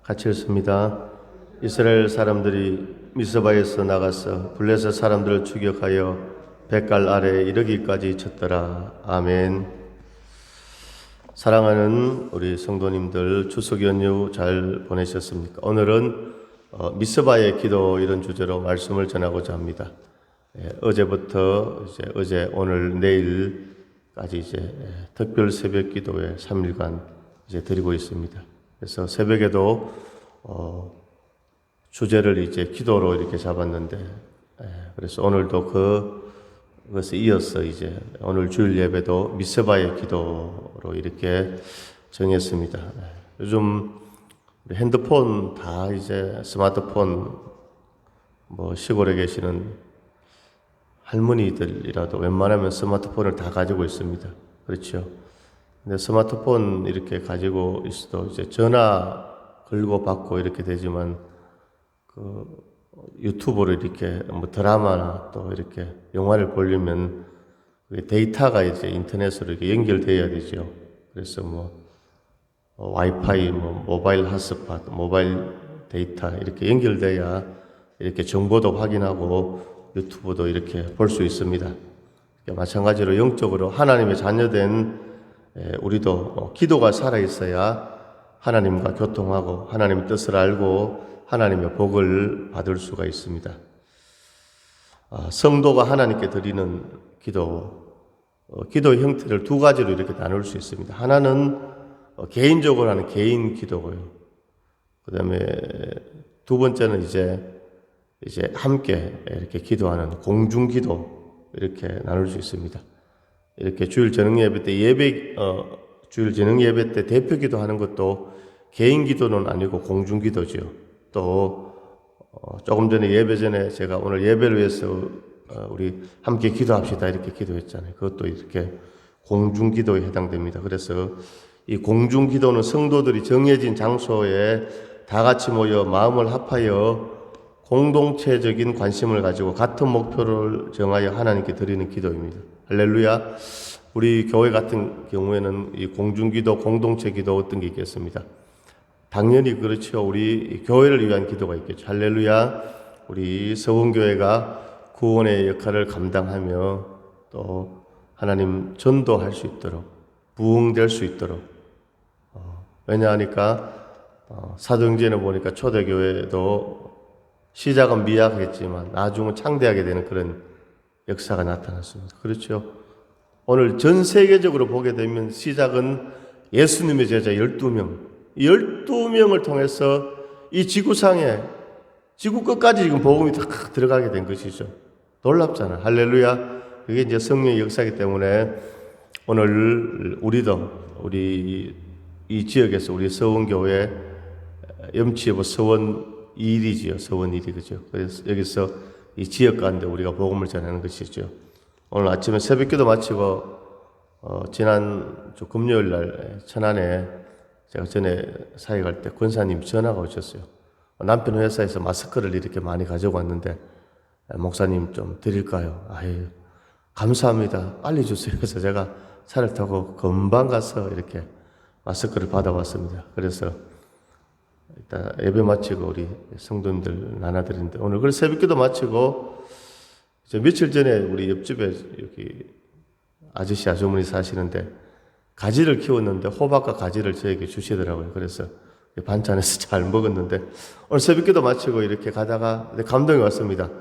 같이 읽습니다. 이스라엘 사람들이 미스바에서 나가서 블레셋 사람들을 추격하여 벳갈 아래에 이르기까지 쳤더라. 아멘. 사랑하는 우리 성도님들, 추석 연휴 잘 보내셨습니까? 오늘은 미스바의 기도 이런 주제로 말씀을 전하고자 합니다. 어제부터 어제, 오늘, 내일까지 특별 새벽 기도회 3일간 드리고 있습니다. 그래서 새벽에도 주제를 기도로 이렇게 잡았는데, 그래서 오늘도 그것에 이어서 오늘 주일 예배도 미스바의 기도로 이렇게 정했습니다. 요즘 핸드폰 다 스마트폰, 시골에 계시는 할머니들이라도 웬만하면 스마트폰을 다 가지고 있습니다. 그렇죠? 근데 스마트폰 이렇게 가지고 있어도 전화 걸고 받고 이렇게 되지만 유튜브로 이렇게 드라마나 또 이렇게 영화를 보려면 데이터가 인터넷으로 이렇게 연결돼야 되죠. 그래서 와이파이, 모바일 핫스팟, 모바일 데이터 이렇게 연결돼야 이렇게 정보도 확인하고 유튜브도 이렇게 볼 수 있습니다. 마찬가지로 영적으로 하나님의 자녀된 우리도 기도가 살아있어야 하나님과 교통하고 하나님의 뜻을 알고 하나님의 복을 받을 수가 있습니다. 성도가 하나님께 드리는 기도의 형태를 두 가지로 이렇게 나눌 수 있습니다. 하나는 개인적으로 하는 개인 기도고요. 그 다음에 두 번째는 함께 이렇게 기도하는 공중 기도 이렇게 나눌 수 있습니다. 이렇게 주일 저녁 예배 때 주일 저녁 예배 때 대표 기도하는 것도 개인 기도는 아니고 공중 기도죠. 또 조금 전에 예배 전에 제가 오늘 예배를 위해서 우리 함께 기도합시다 이렇게 기도했잖아요. 그것도 이렇게 공중 기도에 해당됩니다. 그래서 이 공중 기도는 성도들이 정해진 장소에 다 같이 모여 마음을 합하여 공동체적인 관심을 가지고 같은 목표를 정하여 하나님께 드리는 기도입니다. 할렐루야. 우리 교회 같은 경우에는 이 공중기도, 공동체 기도 어떤 게 있겠습니다? 당연히 그렇죠. 우리 교회를 위한 기도가 있겠죠. 할렐루야. 우리 서원교회가 구원의 역할을 감당하며 또 하나님 전도할 수 있도록 부흥될 수 있도록 왜냐하니까 사도행전에 보니까 초대교회도 시작은 미약했지만 나중은 창대하게 되는 그런 역사가 나타났습니다. 그렇죠? 오늘 전 세계적으로 보게 되면 시작은 예수님의 제자 12명. 이 12명을 통해서 이 지구상에 지구 끝까지 지금 복음이 다 들어가게 된 것이죠. 놀랍잖아. 할렐루야. 그게 성령의 역사이기 때문에 오늘 우리 이 지역에서 우리 서원교회 염치여부 서원 2일이지요. 서원 1이 그죠. 그래서 여기서 이 지역 가운데 우리가 복음을 전하는 것이죠. 오늘 아침에 새벽기도 마치고 지난 주 금요일 날 천안에 제가 전에 사회 갈 때 권사님 전화가 오셨어요. 남편 회사에서 마스크를 이렇게 많이 가지고 왔는데 목사님 좀 드릴까요? 아유 감사합니다. 빨리 주세요. 그래서 제가 차를 타고 금방 가서 이렇게 마스크를 받아왔습니다. 그래서 일단 예배 마치고 우리 성도님들 나눠드리는데 오늘 그래서 새벽기도 마치고 며칠 전에 우리 옆집에 여기 아주머니 사시는데 가지를 키웠는데 호박과 가지를 저에게 주시더라고요. 그래서 반찬에서 잘 먹었는데 오늘 새벽기도 마치고 이렇게 가다가 감동이 왔습니다.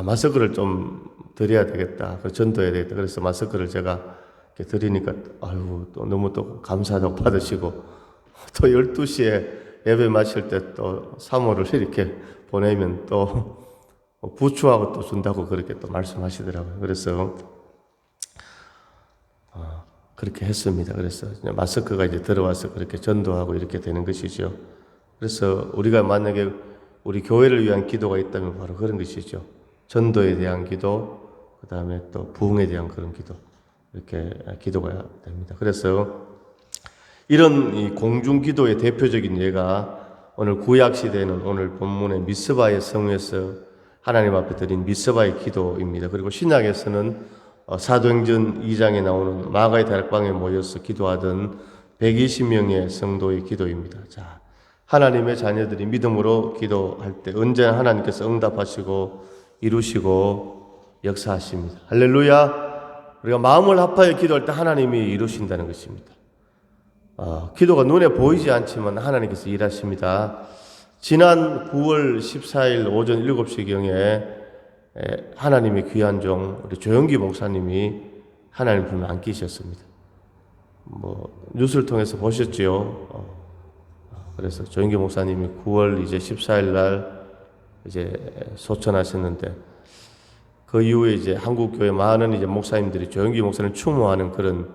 마스크를 좀 드려야 되겠다. 전도해야 되겠다. 그래서 마스크를 제가 이렇게 드리니까 또 너무 또 감사하다고 받으시고 또 12시에 예배 마칠 때 또 사모를 이렇게 보내면 또 부추하고 또 준다고 그렇게 또 말씀하시더라고요. 그래서 그렇게 했습니다. 그래서 마스크가 들어와서 그렇게 전도하고 이렇게 되는 것이죠. 그래서 우리가 만약에 우리 교회를 위한 기도가 있다면 바로 그런 것이죠. 전도에 대한 기도, 그 다음에 또 부흥에 대한 그런 기도, 이렇게 기도가 됩니다. 그래서 이런 이 공중 기도의 대표적인 예가 오늘 구약 시대에는 오늘 본문의 미스바의 성에서 하나님 앞에 드린 미스바의 기도입니다. 그리고 신약에서는 사도행전 2장에 나오는 마가의 다락방에 모여서 기도하던 120명의 성도의 기도입니다. 자, 하나님의 자녀들이 믿음으로 기도할 때 언제나 하나님께서 응답하시고 이루시고 역사하십니다. 할렐루야. 우리가 마음을 합하여 기도할 때 하나님이 이루신다는 것입니다. 기도가 눈에 보이지 않지만 하나님께서 일하십니다. 지난 9월 14일 오전 7시경에 하나님의 귀한 종 우리 조영기 목사님이 하나님 품에 안기셨습니다. 뉴스를 통해서 보셨지요. 그래서 조영기 목사님이 9월 이제 14일 날 이제 소천하셨는데 그 이후에 이제 한국 교회 많은 이제 목사님들이 조영기 목사님을 추모하는 그런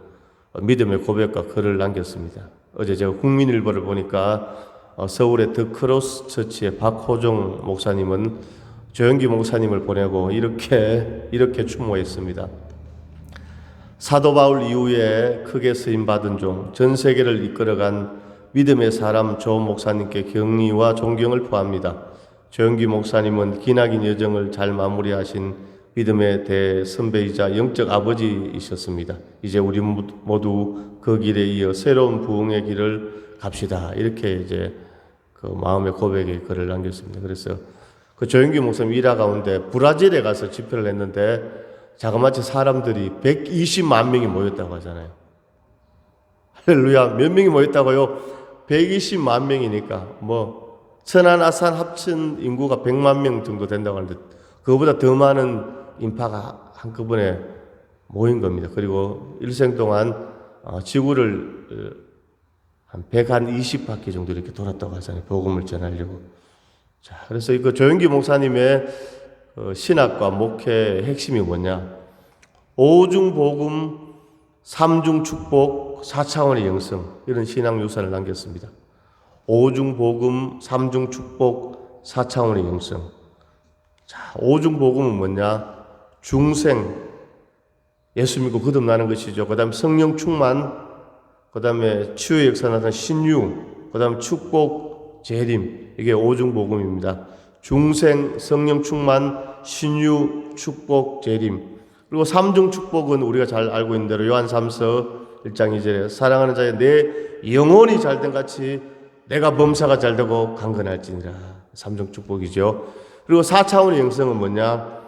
믿음의 고백과 글을 남겼습니다. 어제 제가 국민일보를 보니까 서울의 더 크로스 처치의 박호종 목사님은 조영기 목사님을 보내고 이렇게 추모했습니다. 사도 바울 이후에 크게 쓰임 받은 종, 전 세계를 이끌어간 믿음의 사람 조 목사님께 경의와 존경을 표합니다. 조영기 목사님은 기나긴 여정을 잘 마무리하신 믿음의 대선배이자 영적 아버지이셨습니다. 이제 우리 모두 그 길에 이어 새로운 부흥의 길을 갑시다. 이렇게 이제 그 마음의 고백의 글을 남겼습니다. 그래서 그 조영기 목사님 일화 가운데 브라질에 가서 집회를 했는데 자그마치 사람들이 120만 명이 모였다고 하잖아요. 할렐루야. 몇 명이 모였다고요? 120만 명이니까 천안 아산 합친 인구가 100만 명 정도 된다고 하는데 그거보다 더 많은 인파가 한꺼번에 모인 겁니다. 그리고 일생 동안 지구를 한 120바퀴 정도 이렇게 돌았다고 하잖아요. 복음을 전하려고. 자, 그래서 그 조영기 목사님의 신학과 목회의 핵심이 뭐냐? 5중 복음, 3중 축복, 4차원의 영성, 이런 신앙 유산을 남겼습니다. 5중 복음, 3중 축복, 4차원의 영성. 자, 5중 복음은 뭐냐? 중생, 예수 믿고 거듭나는 것이죠. 그 다음에 성령 충만, 그 다음에 치유의 역사 나타난 신유, 그 다음에 축복, 재림. 이게 5중 복음입니다. 중생, 성령 충만, 신유, 축복, 재림. 그리고 3중 축복은 우리가 잘 알고 있는 대로 요한 3서 1장 2절에 사랑하는 자여 내 영혼이 잘된 같이 내가 범사가 잘되고 강건할지니라. 3중 축복이죠. 그리고 4차원의 영성은 뭐냐?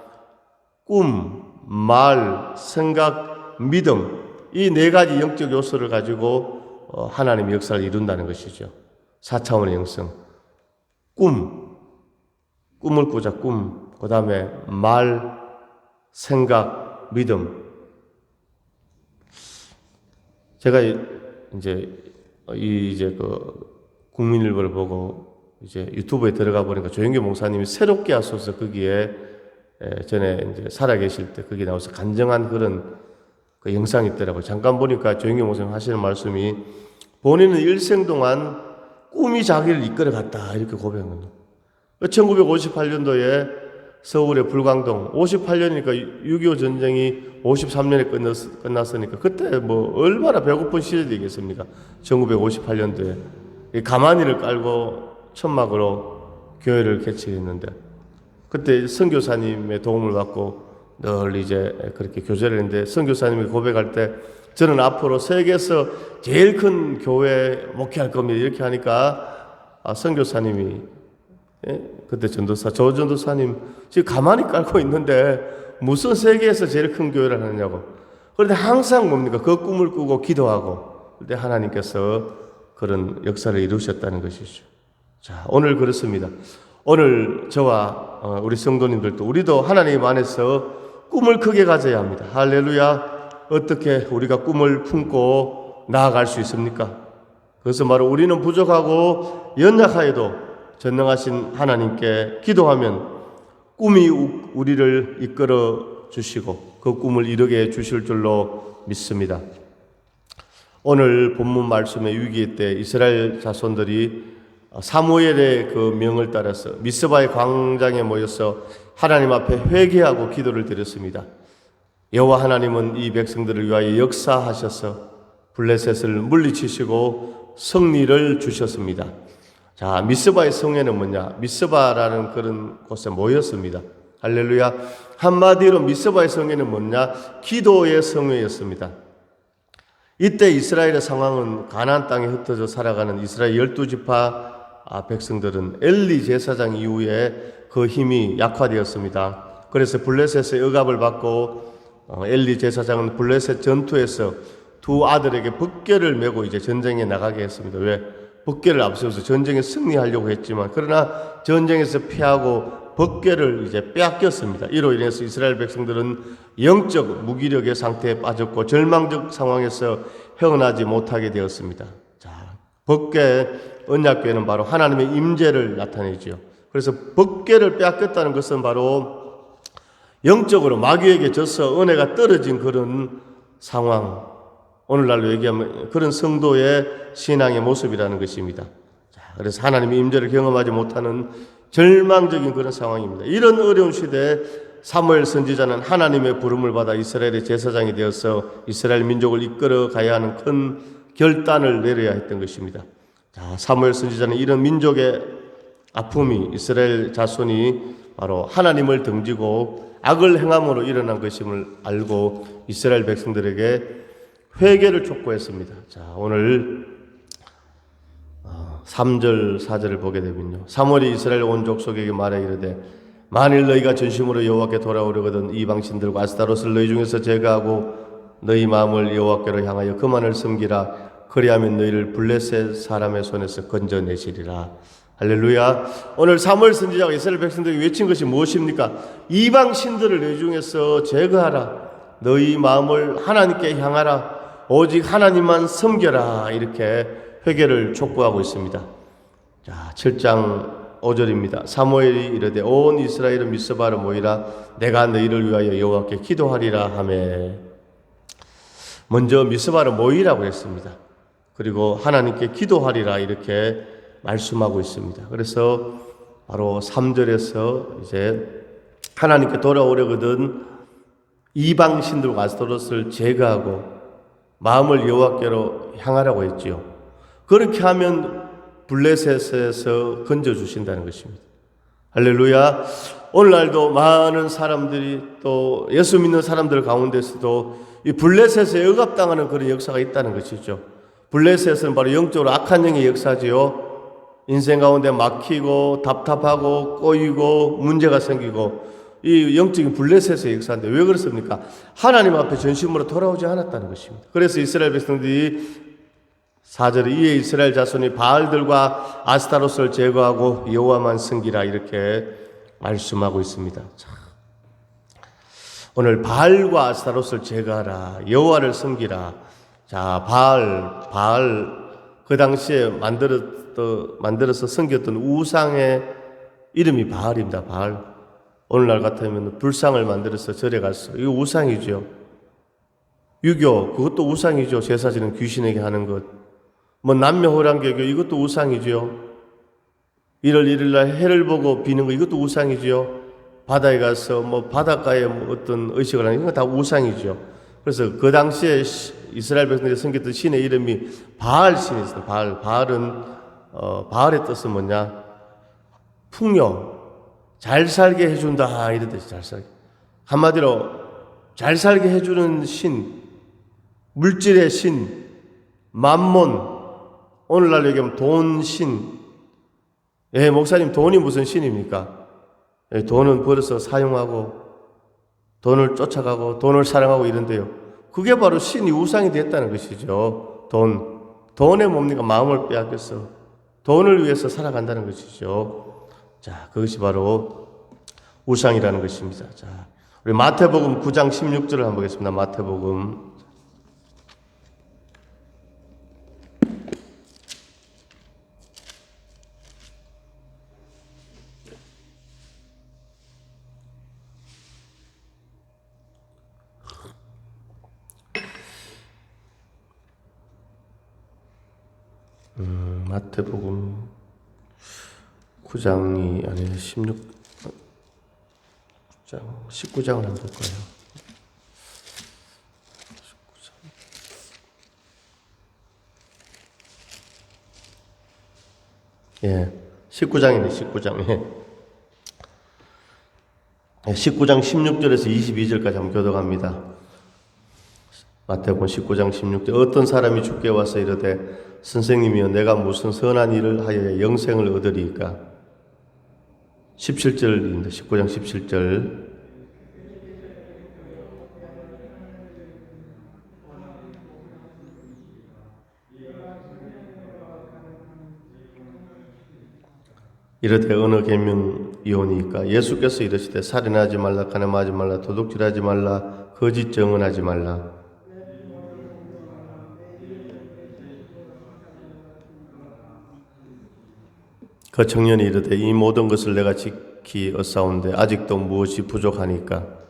꿈, 말, 생각, 믿음. 이 네 가지 영적 요소를 가지고 하나님의 역사를 이룬다는 것이죠. 4차원의 영성. 꿈을 꾸자, 꿈. 그 다음에 말, 생각, 믿음. 제가 이제 국민일보를 보고 이제 유튜브에 들어가 보니까 조영기 목사님이 새롭게 하소서 거기에 전에 이제 살아계실 때 거기 나와서 간증한 그런 그 영상이 있더라고요. 잠깐 보니까 조영기 목사님 하시는 말씀이 본인은 일생 동안 꿈이 자기를 이끌어갔다 이렇게 고백한 겁니다. 1958년도에 서울의 불광동 58년이니까 6.25 전쟁이 53년에 끝났으니까 그때 얼마나 배고픈 시절이겠습니까? 1958년도에 가마니를 깔고 천막으로 교회를 개최했는데 그때 선교사님의 도움을 받고 늘 이제 그렇게 교제를 했는데 선교사님이 고백할 때 저는 앞으로 세계에서 제일 큰 교회 목회할 겁니다. 이렇게 하니까 선교사님이 그때 전도사 조 전도사님 지금 가만히 깔고 있는데 무슨 세계에서 제일 큰 교회를 하느냐고. 그런데 항상 뭡니까? 그 꿈을 꾸고 기도하고 그때 하나님께서 그런 역사를 이루셨다는 것이죠. 자, 오늘 그렇습니다. 오늘 저와 우리 성도님들도 우리도 하나님 안에서 꿈을 크게 가져야 합니다. 할렐루야. 어떻게 우리가 꿈을 품고 나아갈 수 있습니까? 그것은 바로 우리는 부족하고 연약하여도 전능하신 하나님께 기도하면 꿈이 우리를 이끌어 주시고 그 꿈을 이루게 해 주실 줄로 믿습니다. 오늘 본문 말씀의 위기 때 이스라엘 자손들이 사무엘의 그 명을 따라서 미스바의 광장에 모여서 하나님 앞에 회개하고 기도를 드렸습니다. 여호와 하나님은 이 백성들을 위하여 역사하셔서 블레셋을 물리치시고 승리를 주셨습니다. 자, 미스바의 성회는 뭐냐? 미스바라는 그런 곳에 모였습니다. 할렐루야. 한마디로 미스바의 성회는 뭐냐? 기도의 성회였습니다. 이때 이스라엘의 상황은 가나안 땅에 흩어져 살아가는 이스라엘 12지파 백성들은 엘리 제사장 이후에 그 힘이 약화되었습니다. 그래서 블레셋의 억압을 받고 엘리 제사장은 블레셋 전투에서 두 아들에게 벅궤를 메고 이제 전쟁에 나가게 했습니다. 왜? 벅궤를 앞세워서 전쟁에 승리하려고 했지만 그러나 전쟁에서 패하고 벅궤를 이제 빼앗겼습니다. 이로 인해서 이스라엘 백성들은 영적 무기력의 상태에 빠졌고 절망적 상황에서 헤어나지 못하게 되었습니다. 자, 벅궤 언약궤는 바로 하나님의 임재를 나타내지요. 그래서 벅궤를 빼앗겼다는 것은 바로 영적으로 마귀에게 져서 은혜가 떨어진 그런 상황, 오늘날로 얘기하면 그런 성도의 신앙의 모습이라는 것입니다. 자, 그래서 하나님의 임재를 경험하지 못하는 절망적인 그런 상황입니다. 이런 어려운 시대에 사무엘 선지자는 하나님의 부름을 받아 이스라엘의 제사장이 되어서 이스라엘 민족을 이끌어 가야 하는 큰 결단을 내려야 했던 것입니다. 자, 사무엘 선지자는 이런 민족의 아픔이 이스라엘 자손이 바로 하나님을 등지고 악을 행함으로 일어난 것임을 알고 이스라엘 백성들에게 회개를 촉구했습니다. 자, 오늘 3절 4절을 보게 되면요, 사무엘이 이스라엘 온 족속에게 말하 이르되 만일 너희가 전심으로 여호와께 돌아오려거든 이방신들과 아스타롯을 너희 중에서 제거하고 너희 마음을 여호와께로 향하여 그만을 섬기라. 그리하면 너희를 블레셋 사람의 손에서 건져내시리라. 할렐루야. 오늘 사무엘 선지자가 이스라엘 백성들에게 외친 것이 무엇입니까? 이방신들을 너희 중에서 제거하라. 너희 마음을 하나님께 향하라. 오직 하나님만 섬겨라. 이렇게 회개를 촉구하고 있습니다. 자, 7장 5절입니다. 사무엘이 이르되 온 이스라엘은 미스바로 모이라. 내가 너희를 위하여 여호와께 기도하리라 하매. 먼저 미스바로 모이라고 했습니다. 그리고 하나님께 기도하리라 이렇게 말씀하고 있습니다. 그래서 바로 3절에서 이제 하나님께 돌아오려거든 이방신들과 아스타롯을 제거하고 마음을 여호와께로 향하라고 했지요. 그렇게 하면 블레셋에서 건져주신다는 것입니다. 할렐루야. 오늘날도 많은 사람들이 또 예수 믿는 사람들 가운데서도 이 블레셋에 억압당하는 그런 역사가 있다는 것이죠. 블레셋은 바로 영적으로 악한 영의 역사지요. 인생 가운데 막히고 답답하고 꼬이고 문제가 생기고 이 영적인 블레셋의 역사인데 왜 그렇습니까? 하나님 앞에 전심으로 돌아오지 않았다는 것입니다. 그래서 이스라엘 백성들이 4절에 이에 이스라엘 자손이 바알들과 아스타롯을 제거하고 여호와만 섬기라 이렇게 말씀하고 있습니다. 자, 오늘 바알과 아스타롯을 제거하라. 여호와를 섬기라. 자, 바알 그 당시에 만들어서 섬겼던 우상의 이름이 바알입니다. 바알. 오늘날 같으면 불상을 만들어서 절에 갔어. 이거 우상이죠. 유교, 그것도 우상이죠. 제사 지는 귀신에게 하는 것. 뭐 남녀호랑개교, 이것도 우상이죠. 1월 1일날 해를 보고 비는 거, 이것도 우상이죠. 바다에 가서 뭐 바닷가에 뭐 어떤 의식을 하는 거 다 우상이죠. 그래서 그 당시에 이스라엘 백성들이 섬겼던 신의 이름이 바알 신이 있어요. 바알은 바알의 뜻은 뭐냐? 풍요, 잘 살게 해준다 이런 뜻이 잘 살게. 한마디로 잘 살게 해주는 신, 물질의 신, 만몬. 오늘날 얘기하면 돈 신. 예, 목사님 돈이 무슨 신입니까? 예, 돈은 벌어서 사용하고 돈을 쫓아가고 돈을 사랑하고 이런데요. 그게 바로 신이 우상이 됐다는 것이죠. 돈에 뭡니까? 마음을 빼앗겼어. 돈을 위해서 살아간다는 것이죠. 자, 그것이 바로 우상이라는 것입니다. 자, 우리 마태복음 9장 16절을 한번 보겠습니다. 마태복음 마태복음 9장이 아니라 19장을 한번 볼까요? 19장. 예, 19장이네, 19장. 예. 19장 16절에서 22절까지 한번 교독합니다. 마태복음 19장 16절. 어떤 사람이 주께 와서 이르되 선생님이여 내가 무슨 선한 일을 하여 영생을 얻으리이까? 17절입니다. 19장 17절. 이르되 어느 계명이오니까? 예수께서 이르시되 살인하지 말라, 간음하지 말라, 도둑질하지 말라, 거짓 증언하지 말라. 그 청년이 이르되 이 모든 것을 내가 지키었사온데 아직도 무엇이 부족하니까?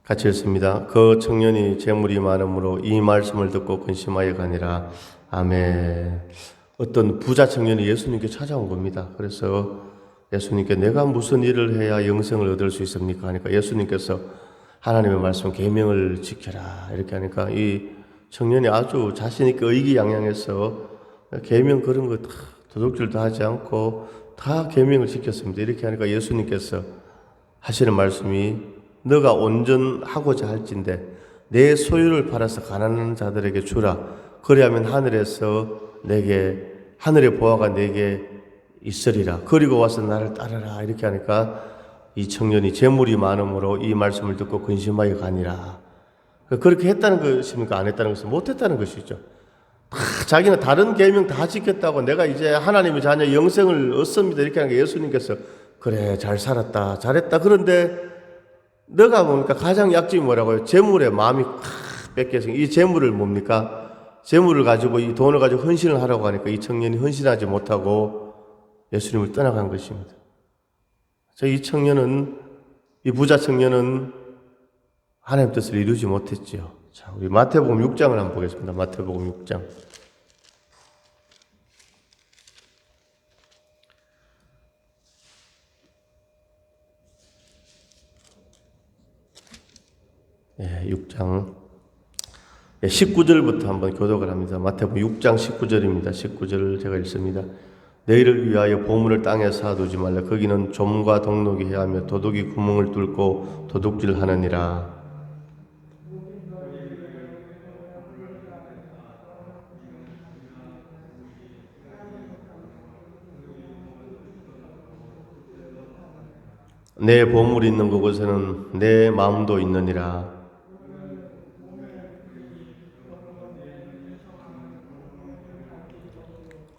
같이 읽습니다. 그 청년이 재물이 많으므로 이 말씀을 듣고 근심하여 가니라. 아멘. 어떤 부자 청년이 예수님께 찾아온 겁니다. 그래서 예수님께 내가 무슨 일을 해야 영생을 얻을 수 있습니까? 하니까 예수님께서 하나님의 말씀 계명을 지켜라 이렇게 하니까 이 청년이 아주 자신 있게 의기양양해서 계명 그런 거 다 도둑질도 하지 않고 다 계명을 지켰습니다. 이렇게 하니까 예수님께서 하시는 말씀이 너가 온전하고자 할진대 내 소유를 팔아서 가난한 자들에게 주라. 그리하면 하늘에서 내게 하늘의 보화가 내게 있으리라. 그리고 와서 나를 따르라. 이렇게 하니까 이 청년이 재물이 많으므로 이 말씀을 듣고 근심하여 가니라. 그렇게 했다는 것입니까? 안 했다는 것은 못 했다는 것이죠. 자기는 다른 계명 다 지켰다고 내가 이제 하나님의 자녀 영생을 얻습니다. 이렇게 하니까 예수님께서 그래 잘 살았다 잘했다. 그런데 너가 뭡니까? 가장 약점이 뭐라고요? 재물에 마음이 뺏겨서 이 재물을 뭡니까? 재물을 가지고 이 돈을 가지고 헌신을 하라고 하니까 이 청년이 헌신하지 못하고 예수님을 떠나간 것입니다. 이 청년은 이 부자 청년은 하나님 뜻을 이루지 못했지요. 자, 우리 마태복음 6장을 한번 보겠습니다. 마태복음 6장. 예, 6장 19절부터 한번 교독을 합니다. 마태복음 6장 19절입니다. 19절을 제가 읽습니다. 너희를 위하여 보물을 땅에 쌓아두지 말라. 거기는 좀과 동록이 해하며 도둑이 구멍을 뚫고 도둑질하느니라. 내 보물이 있는 그곳에는 내 마음도 있느니라.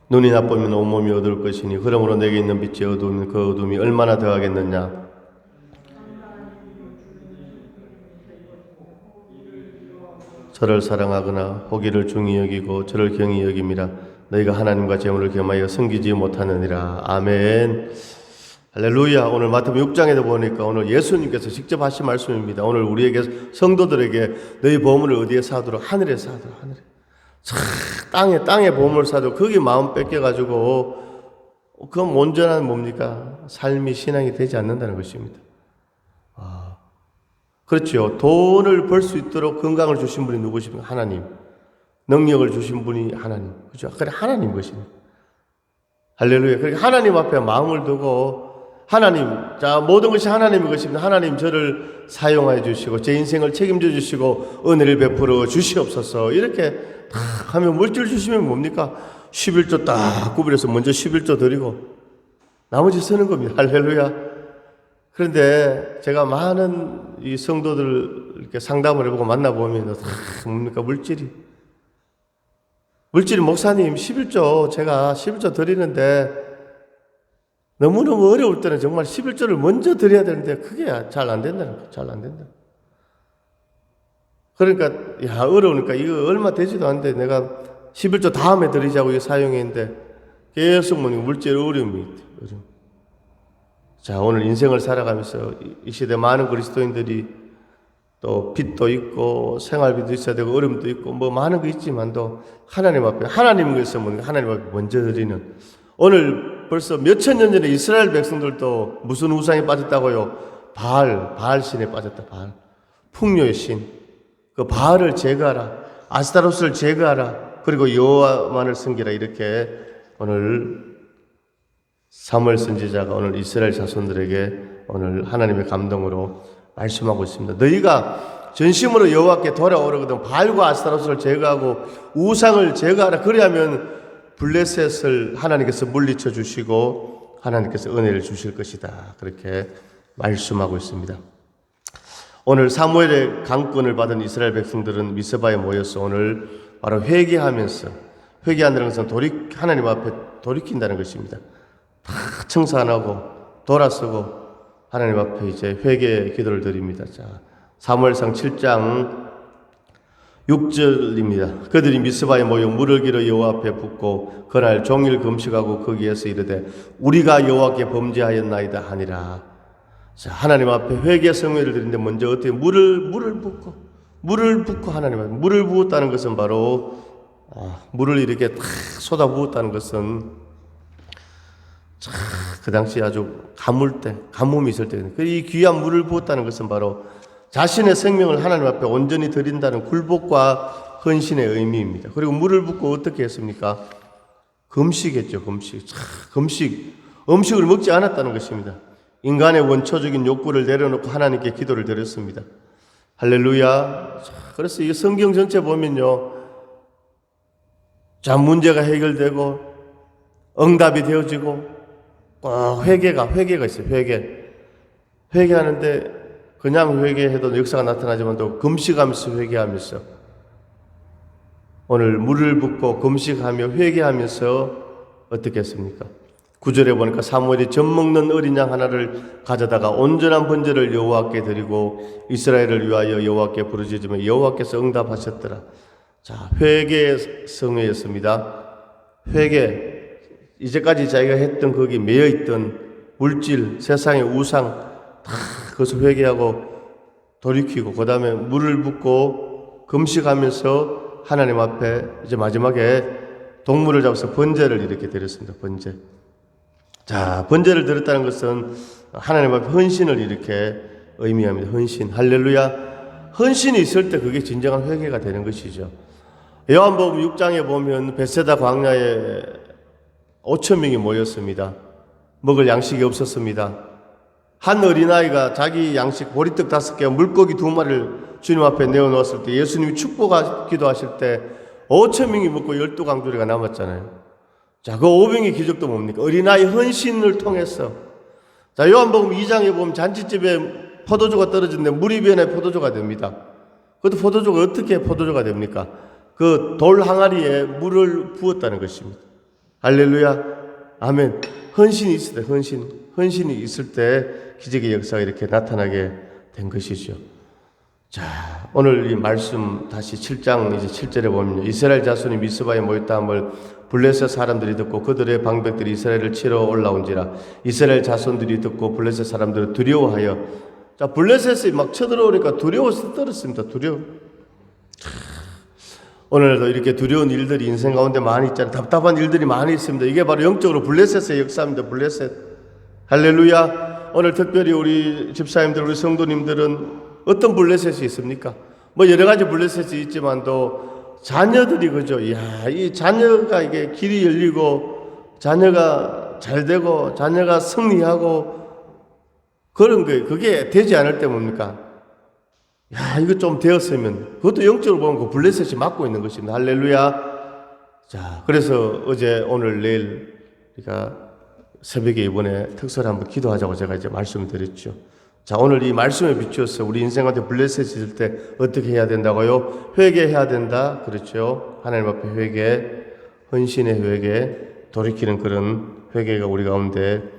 눈이 나쁘면 온몸이 어두울 것이니 그러므로 내게 있는 빛이 어두우면 그 어둠이 얼마나 더하겠느냐. 저를 사랑하거나 호기를 중히 여기고 저를 경히 여김이라. 너희가 하나님과 재물을 겸하여 섬기지 못하느니라. 아멘. 할렐루야. 오늘 마태복음 6장에도 보니까 오늘 예수님께서 직접 하신 말씀입니다. 오늘 우리에게 성도들에게 너희 보물을 어디에 사두라? 하늘에 사두라. 하늘에. 땅에 보물 사도 거기 마음 뺏겨가지고 그건 온전한 뭡니까? 삶이 신앙이 되지 않는다는 것입니다. 그렇죠. 돈을 벌 수 있도록 건강을 주신 분이 누구십니까? 하나님. 능력을 주신 분이 하나님. 그렇죠. 그래 하나님 것입니다. 할렐루야. 그러니까 하나님 앞에 마음을 두고 하나님, 자 모든 것이 하나님의 것입니다. 하나님 저를 사용하여 주시고 제 인생을 책임져 주시고 은혜를 베풀어 주시옵소서. 이렇게 딱 하면 물질 주시면 뭡니까? 11조 딱 구별해서 먼저 11조 드리고 나머지 쓰는 겁니다. 할렐루야. 그런데 제가 많은 이 성도들 이렇게 상담을 해보고 만나보면 다 뭡니까? 물질이 목사님 11조 제가 11조 드리는데 너무너무 어려울 때는 정말 11조를 먼저 드려야 되는데 그게 잘 안 된다는 거예요. 잘 안 된다. 그러니까 어려우니까 이거 얼마 되지도 않는데 내가 11조 다음에 드리자고 이거 사용했는데 계속 물질 어려움이 있대요. 자, 오늘 인생을 살아가면서 이 시대 많은 그리스도인들이 또 빚도 있고 생활비도 있어야 되고 어려움도 있고 뭐 많은 거 있지만도 하나님 앞에 하나님께서 하나님 앞에 먼저 드리는 오늘 벌써 몇천 년 전에 이스라엘 백성들도 무슨 우상에 빠졌다고요? 바알 신에 빠졌다. 바알 풍요의 신. 그 바알을 제거하라. 아스타로스를 제거하라. 그리고 여호와만을 섬기라. 이렇게 오늘 사무엘 선지자가 오늘 이스라엘 자손들에게 오늘 하나님의 감동으로 말씀하고 있습니다. 너희가 전심으로 여호와께 돌아오려거든 바알과 아스타로스를 제거하고 우상을 제거하라. 그리하면 블레셋을 하나님께서 물리쳐 주시고 하나님께서 은혜를 주실 것이다. 그렇게 말씀하고 있습니다. 오늘 사무엘의 강권을 받은 이스라엘 백성들은 미스바에 모여서 오늘 바로 회개하면서, 회개한다는 것은 하나님 앞에 돌이킨다는 것입니다. 다 청사 안 하고 돌아서고 하나님 앞에 이제 회개 기도를 드립니다. 자, 사무엘상 7장 6절입니다. 그들이 미스바에 모여 물을 길어 여호와 앞에 붓고 그날 종일 금식하고 거기에서 이르되 우리가 여호와께 범죄하였나이다 하니라. 자, 하나님 앞에 회개 성회를 드리는데 먼저 어떻게 물을 붓고 하나님 앞에 물을 부었다는 것은 바로 물을 이렇게 탁 쏟아 부었다는 것은 그 당시 아주 가뭄이 있을 때, 이 귀한 물을 부었다는 것은 바로 자신의 생명을 하나님 앞에 온전히 드린다는 굴복과 헌신의 의미입니다. 그리고 물을 붓고 어떻게 했습니까? 금식했죠, 음식을 먹지 않았다는 것입니다. 인간의 원초적인 욕구를 내려놓고 하나님께 기도를 드렸습니다. 할렐루야. 그래서 이 성경 전체 보면요, 자, 문제가 해결되고 응답이 되어지고 회개가 있어요. 회개하는데 그냥 회개해도 역사가 나타나지만 또 금식하면서 회개하면서 오늘 물을 붓고 금식하며 회개하면서 어떻게 했습니까? 9절에 보니까 사무엘이 젖 먹는 어린 양 하나를 가져다가 온전한 번제를 여호와께 드리고 이스라엘을 위하여 여호와께 부르짖으며 여호와께서 응답하셨더라. 자, 회개 성회였습니다. 회개, 이제까지 자기가 했던 거기 매여있던 물질, 세상의 우상 다 그것을 회개하고 돌이키고 그 다음에 물을 붓고 금식하면서 하나님 앞에 이제 마지막에 동물을 잡아서 번제를 이렇게 드렸습니다. 번제. 자, 번제를 드렸다는 것은 하나님 앞에 헌신을 이렇게 의미합니다. 헌신. 할렐루야. 헌신이 있을 때 그게 진정한 회개가 되는 것이죠. 요한복음 6장에 보면 베세다 광야에 5천 명이 모였습니다. 먹을 양식이 없었습니다. 한 어린아이가 자기 양식 보리떡 5개와 물고기 2마리를 주님 앞에 내어놓았을 때 예수님이 축복하기도 하실 때 5천 명이 먹고 12강조리가 남았잖아요. 자, 그 오병의 기적도 뭡니까? 어린아이 헌신을 통해서. 자, 요한복음 2장에 보면 잔치집에 포도주가 떨어졌는데 물이 변해 포도주가 됩니다. 그것도 포도주가 어떻게 포도주가 됩니까? 그 돌 항아리에 물을 부었다는 것입니다. 할렐루야. 아멘. 헌신이 있을 때, 헌신이 있을 때 기적의 역사가 이렇게 나타나게 된 것이죠. 자, 오늘 이 말씀 다시 7장 이제 7절에 보면 이스라엘 자손이 미스바에 모였다함을 블레셋 사람들이 듣고 그들의 방백들이 이스라엘을 치러 올라온지라. 이스라엘 자손들이 듣고 블레셋 사람들을 두려워하여, 자, 블레셋이 막 쳐들어오니까 두려워서 떨었습니다. 오늘도 이렇게 두려운 일들이 인생 가운데 많이 있잖아요. 답답한 일들이 많이 있습니다. 이게 바로 영적으로 블레셋의 역사입니다. 블레셋. 할렐루야. 오늘 특별히 우리 집사님들, 우리 성도님들은 어떤 블레셋이 있습니까? 뭐 여러 가지 블레셋이 있지만도 자녀들이 그죠. 이야, 이 자녀가 이게 길이 열리고 자녀가 잘 되고 자녀가 승리하고 그런 게 그게 되지 않을 때 뭡니까? 야, 이거 좀 되었으면, 그것도 영적으로 보면 그 블레셋이 막고 있는 것입니다. 할렐루야. 자, 그래서 어제, 오늘, 내일, 우리가 새벽에 이번에 특설 한번 기도하자고 제가 이제 말씀을 드렸죠. 자, 오늘 이 말씀에 비추어서 우리 인생한테 블레셋이 있을 때 어떻게 해야 된다고요? 회개해야 된다. 그렇죠. 하나님 앞에 회개, 헌신의 회개, 돌이키는 그런 회개가 우리 가운데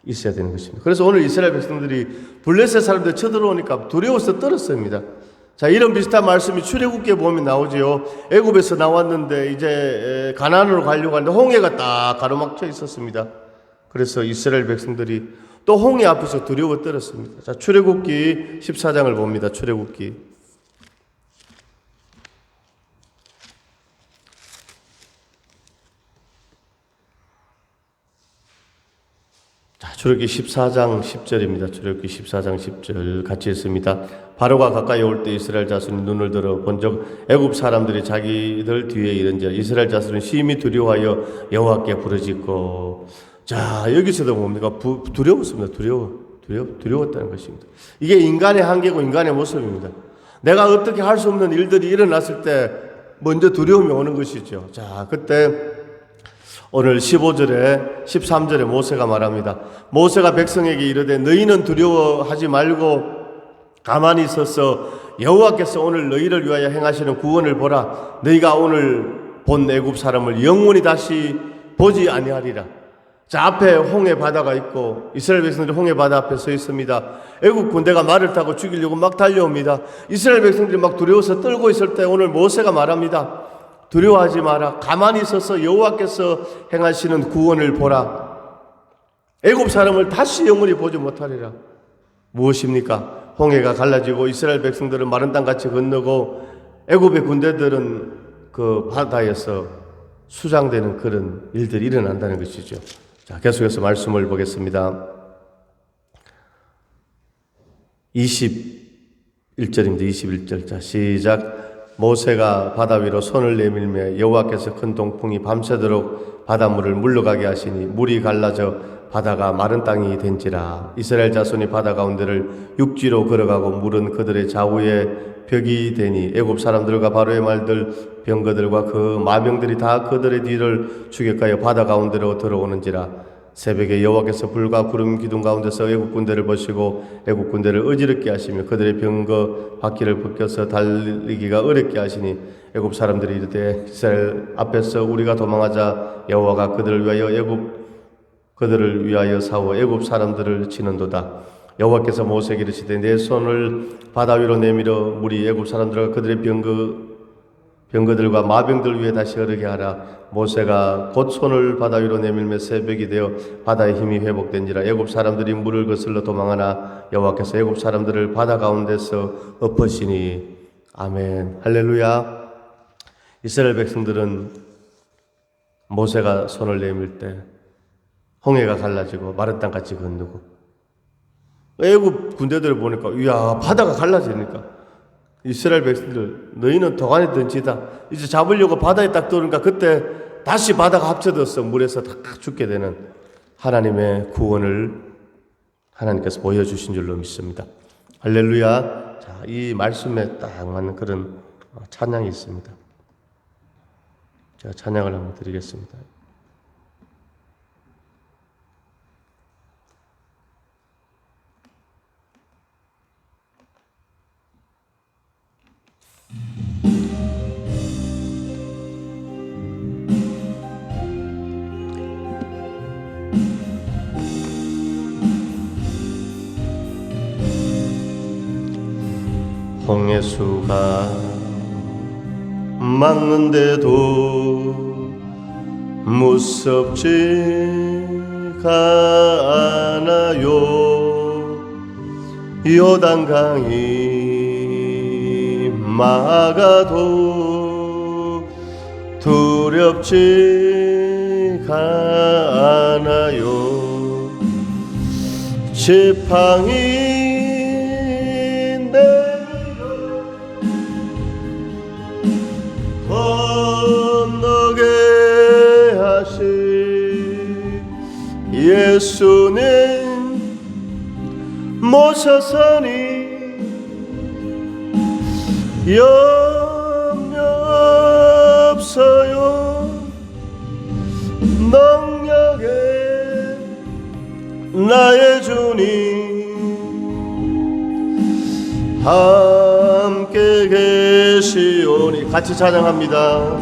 있어야 되는 것입니다. 그래서 오늘 이스라엘 백성들이 블레셋 사람들 쳐들어오니까 두려워서 떨었습니다. 자, 이런 비슷한 말씀이 출애굽기에 보면 나오지요. 애굽에서 나왔는데 이제 가나안으로 가려고 하는데 홍해가 딱 가로막혀 있었습니다. 그래서 이스라엘 백성들이 또 홍해 앞에서 두려워 떨었습니다. 자, 출애굽기 14장을 봅니다. 출애굽기. 자, 출애굽기 14장 10절입니다. 출애굽기 14장 10절 같이 읽습니다. 바로가 가까이 올 때 이스라엘 자손이 눈을 들어 본적 애굽 사람들이 자기들 뒤에 이른지라 이스라엘 자손은 심히 두려워하여 여호와께 부르짖고. 자, 여기서도 뭡니까? 두려웠습니다. 두려웠다는 것입니다. 이게 인간의 한계고 인간의 모습입니다. 내가 어떻게 할 수 없는 일들이 일어났을 때 먼저 두려움이 오는 것이죠. 자, 그때 오늘 15절에 13절에 모세가 말합니다. 모세가 백성에게 이르되 너희는 두려워하지 말고 가만히 있어서 여호와께서 오늘 너희를 위하여 행하시는 구원을 보라. 너희가 오늘 본 애굽 사람을 영원히 다시 보지 아니하리라. 자, 앞에 홍해 바다가 있고 이스라엘 백성들이 홍해 바다 앞에 서 있습니다. 애굽 군대가 말을 타고 죽이려고 막 달려옵니다. 이스라엘 백성들이 막 두려워서 떨고 있을 때 오늘 모세가 말합니다. 두려워하지 마라. 가만히 있어서 여호와께서 행하시는 구원을 보라. 애굽 사람을 다시 영원히 보지 못하리라. 무엇입니까? 홍해가 갈라지고 이스라엘 백성들은 마른 땅같이 건너고 애굽의 군대들은 그 바다에서 수장되는 그런 일들이 일어난다는 것이죠. 자, 계속해서 말씀을 보겠습니다. 21절입니다. 21절. 자, 시작. 모세가 바다 위로 손을 내밀며 여호와께서 큰 동풍이 밤새도록 바닷물을 물러가게 하시니 물이 갈라져 바다가 마른 땅이 된지라. 이스라엘 자손이 바다 가운데를 육지로 걸어가고 물은 그들의 좌우에 벽이 되니 애굽 사람들과 바로의 말들 병거들과 그 마병들이 다 그들의 뒤를 추격하여 바다 가운데로 들어오는지라. 새벽에 여호와께서 불과 구름 기둥 가운데서 애굽 군대를 보시고 애굽 군대를 어지럽게 하시며 그들의 병거 바퀴를 벗겨서 달리기가 어렵게 하시니 애굽 사람들이 이르되 이스라엘 앞에서 우리가 도망하자. 여호와가 그들을 위하여 싸워 애굽 사람들을 치는도다. 여호와께서 모세에게 이르시되 내 손을 바다 위로 내밀어 물이 애굽 사람들과 그들의 병거들과 마병들 위에 다시 흐르게 하라. 모세가 곧 손을 바다 위로 내밀며 새벽이 되어 바다의 힘이 회복된지라. 애굽 사람들이 물을 거슬러 도망하나 여호와께서 애굽 사람들을 바다 가운데서 엎으시니. 아멘. 할렐루야. 이스라엘 백성들은 모세가 손을 내밀 때 홍해가 갈라지고 마른 땅같이 건너고 애굽 군대들을 보니까 이야 바다가 갈라지니까 이스라엘 백성들 너희는 도간에 던지다. 이제 잡으려고 바다에 딱 들어오니까 그때 다시 바다가 합쳐져서 물에서 다 죽게 되는 하나님의 구원을 하나님께서 보여주신 줄로 믿습니다. 할렐루야. 자, 이 말씀에 딱 맞는 그런 찬양이 있습니다. 제가 찬양을 한번 드리겠습니다. 홍해수가 막는데도 무섭지가 않아요. 요단강이 막아도 두렵지가 않아요. 지팡이 건너게 하신 예수님 모셔서니 염려 없어요. 능력에 나의 주님 함께 계시오니. 같이 찬양합니다.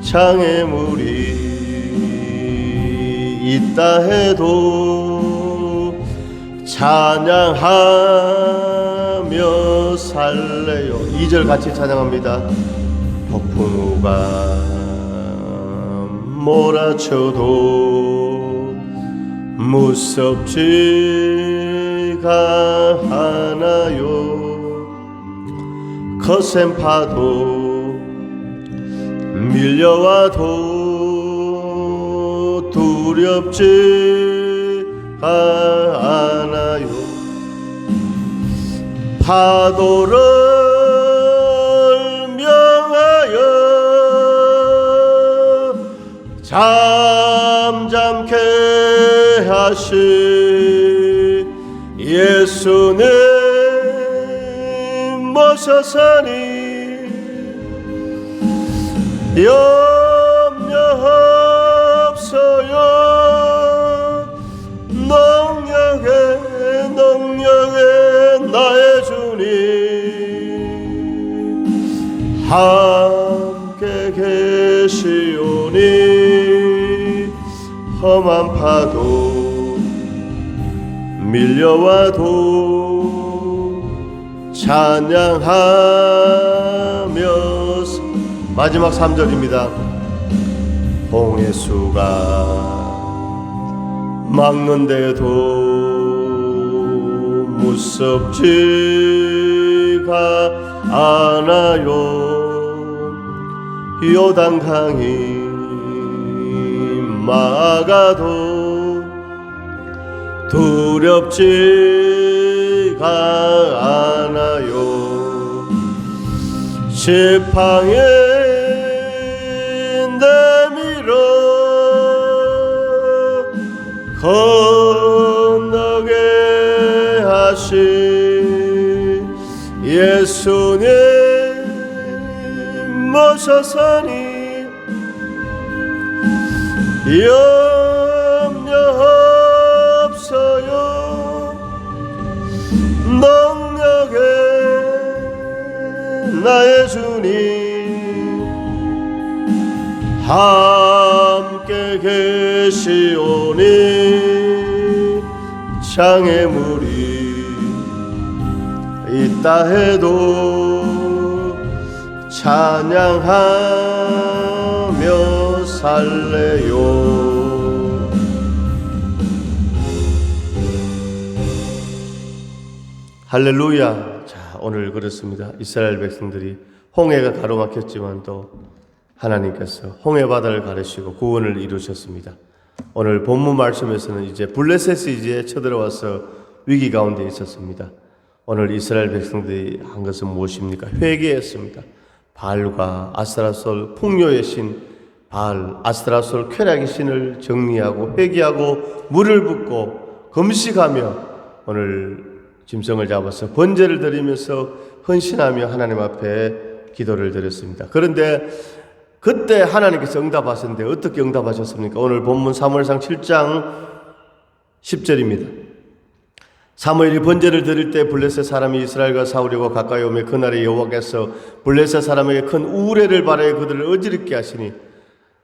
장애물이 있다 해도 찬양하며 살래요. 2절 같이 찬양합니다. 폭풍우가 몰아쳐도 무섭지가 않아요. 거센 파도 밀려와도 두렵지 않아요. 파도를 명하여 잠잠케 하신 예수님 모셔사니 염려 없어요. 능력에 나의 주님 함께 계시오니 험한 파도 밀려와도 찬양하며. 마지막 3절입니다. 홍해수가 막는데도 무섭지가 않아요. 요단강이 막아도 두렵지가 않아요. 지팡이 내밀어 건너게 하신 예수님 모셔사니 염려 없어요. 능력에 나의 주님 함께 계시오니 장애물이 있다 해도 찬양하며 살래요. 할렐루야. 자, 오늘 그렇습니다. 이스라엘 백성들이 홍해가 가로막혔지만 또 하나님께서 홍해 바다를 가르시고 구원을 이루셨습니다. 오늘 본문 말씀에서는 이제 블레셋이 이제 쳐들어와서 위기 가운데 있었습니다. 오늘 이스라엘 백성들이 한 것은 무엇입니까? 회개했습니다. 바알과 아스타롯 풍요의 신 바알, 아스타롯 쾌락의 신을 정리하고 회개하고 물을 붓고 금식하며 오늘 짐승을 잡아서 번제를 드리면서 헌신하며 하나님 앞에 기도를 드렸습니다. 그런데 그때 하나님께서 응답하셨는데 어떻게 응답하셨습니까? 오늘 본문 사무엘상 7장 10절입니다. 사무엘이 번제를 드릴 때 블레셋 사람이 이스라엘과 싸우려고 가까이 오매 그날에 여호와께서 블레셋 사람에게 큰 우레를 발하여 그들을 어지럽게 하시니.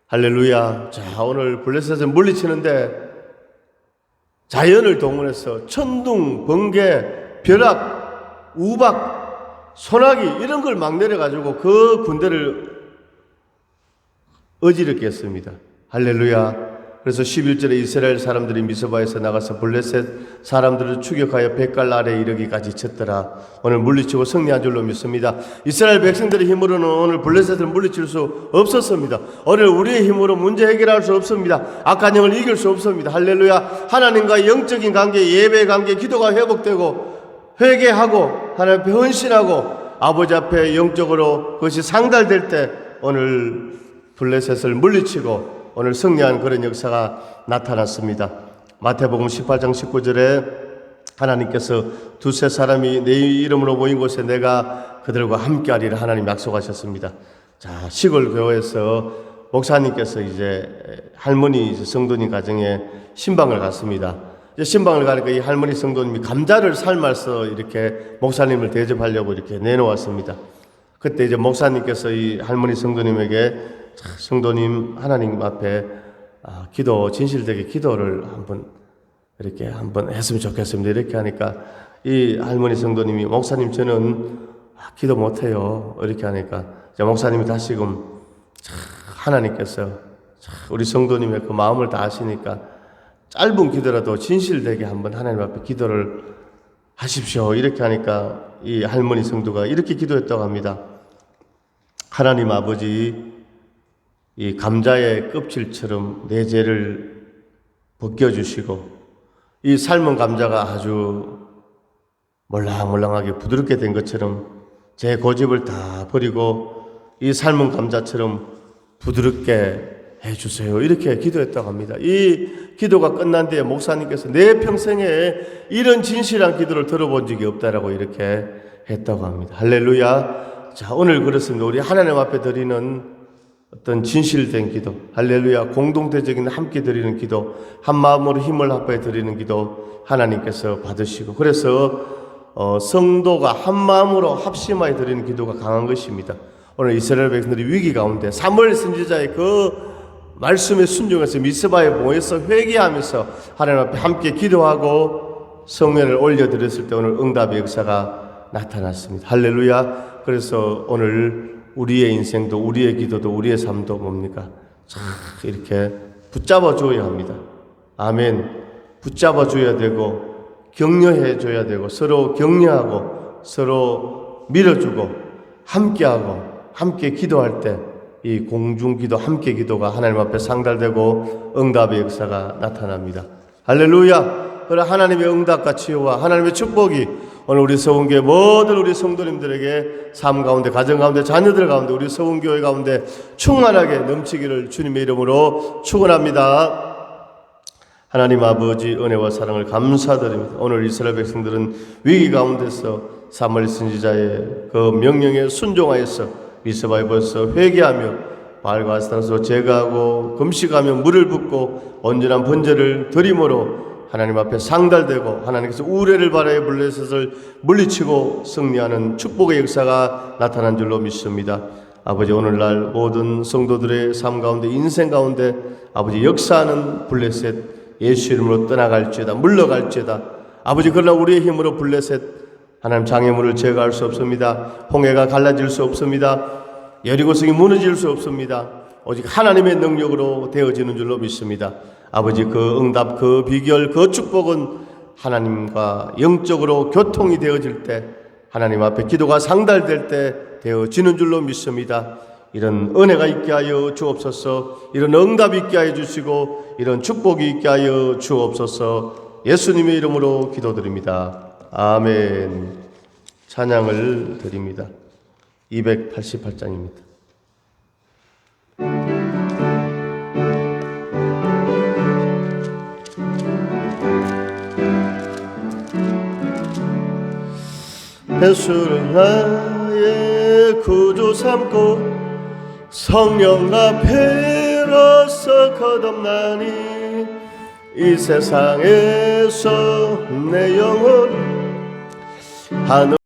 할렐루야. 자, 오늘 블레셋을 물리치는데 자연을 동원해서 천둥, 번개, 벼락, 우박, 소나기 이런 걸 막 내려가지고 그 군대를 어지럽게 했습니다. 할렐루야. 그래서 11절에 이스라엘 사람들이 미스바에서 나가서 블레셋 사람들을 추격하여 벳갈 아래에 이르기까지 쳤더라. 오늘 물리치고 승리한 줄로 믿습니다. 이스라엘 백성들의 힘으로는 오늘 블레셋을 물리칠 수 없었습니다. 오늘 우리의 힘으로 문제 해결할 수 없습니다. 악한 영을 이길 수 없습니다. 할렐루야. 하나님과의 영적인 관계, 예배의 관계, 기도가 회복되고 회개하고 하나님 앞에 헌신하고 아버지 앞에 영적으로 그것이 상달될 때 오늘 블레셋을 물리치고 오늘 승리한 그런 역사가 나타났습니다. 마태복음 18장 19절에 하나님께서 두세 사람이 내 이름으로 모인 곳에 내가 그들과 함께하리라 하나님 약속하셨습니다. 자, 시골 교회에서 목사님께서 이제 할머니 성도님 가정에 신방을 갔습니다. 이제 신방을 가니까 이 할머니 성도님이 감자를 삶아서 이렇게 목사님을 대접하려고 이렇게 내놓았습니다. 그때 이제 목사님께서 이 할머니 성도님에게 성도님 하나님 앞에 기도 진실되게 기도를 한번 했으면 좋겠습니다. 이렇게 하니까 이 할머니 성도님이 목사님 저는 기도 못해요. 이렇게 하니까 목사님이 다시금 하나님께서 우리 성도님의 그 마음을 다 아시니까 짧은 기도라도 진실되게 한번 하나님 앞에 기도를 하십시오. 이렇게 하니까 이 할머니 성도가 이렇게 기도했다고 합니다. 하나님 아버지, 이 감자의 껍질처럼 내 죄를 벗겨주시고 이 삶은 감자가 아주 몰랑몰랑하게 부드럽게 된 것처럼 제 고집을 다 버리고 이 삶은 감자처럼 부드럽게 해주세요. 이렇게 기도했다고 합니다. 이 기도가 끝난 뒤에 목사님께서 내 평생에 이런 진실한 기도를 들어본 적이 없다라고 이렇게 했다고 합니다. 할렐루야. 자, 오늘 그렇습니다. 우리 하나님 앞에 드리는 어떤 진실된 기도, 할렐루야, 공동체적인 함께 드리는 기도, 한 마음으로 힘을 합해 드리는 기도 하나님께서 받으시고, 그래서 성도가 한 마음으로 합심하여 드리는 기도가 강한 것입니다. 오늘 이스라엘 백성들이 위기 가운데 사무엘 선지자의 그 말씀에 순종해서 미스바에 모여서 회개하면서 하나님 앞에 함께 기도하고 성면을 올려드렸을 때 오늘 응답의 역사가 나타났습니다. 할렐루야. 그래서 오늘 우리의 인생도 우리의 기도도 우리의 삶도 뭡니까? 참 이렇게 붙잡아 줘야 합니다. 아멘. 붙잡아 줘야 되고 격려해 줘야 되고 서로 격려하고 서로 밀어주고 함께하고 함께 기도할 때 이 공중기도 함께 기도가 하나님 앞에 상달되고 응답의 역사가 나타납니다. 할렐루야. 그래 하나님의 응답과 치유와 하나님의 축복이 오늘 우리 서운교회 모든 우리 성도님들에게 삶 가운데 가정 가운데 자녀들 가운데 우리 서운교회 가운데 충만하게 넘치기를 주님의 이름으로 축원합니다. 하나님 아버지 은혜와 사랑을 감사드립니다. 오늘 이스라엘 백성들은 위기 가운데서 사무엘 선지자의 그 명령에 순종하여서 미스바에 벌써 회개하며 바알과 아스타라서 제거하고 금식하며 물을 붓고 온전한 번제를 드림으로 하나님 앞에 상달되고 하나님께서 우레를 바라에 블레셋을 물리치고 승리하는 축복의 역사가 나타난 줄로 믿습니다. 아버지 오늘날 모든 성도들의 삶 가운데 인생 가운데 아버지 역사하는 블레셋 예수 이름으로 떠나갈지어다 물러갈지어다. 아버지 그러나 우리의 힘으로 블레셋 하나님 장애물을 제거할 수 없습니다. 홍해가 갈라질 수 없습니다. 여리고성이 무너질 수 없습니다. 오직 하나님의 능력으로 되어지는 줄로 믿습니다. 아버지 그 응답, 그 비결, 그 축복은 하나님과 영적으로 교통이 되어질 때 하나님 앞에 기도가 상달될 때 되어지는 줄로 믿습니다. 이런 은혜가 있게 하여 주옵소서. 이런 응답이 있게 하여 주시고 이런 축복이 있게 하여 주옵소서. 예수님의 이름으로 기도드립니다. 아멘. 찬양을 드립니다. 288장입니다. 예수를 나의 구주 삼고 성령 앞에로서 거듭나니 이 세상에서 내 영혼 하늘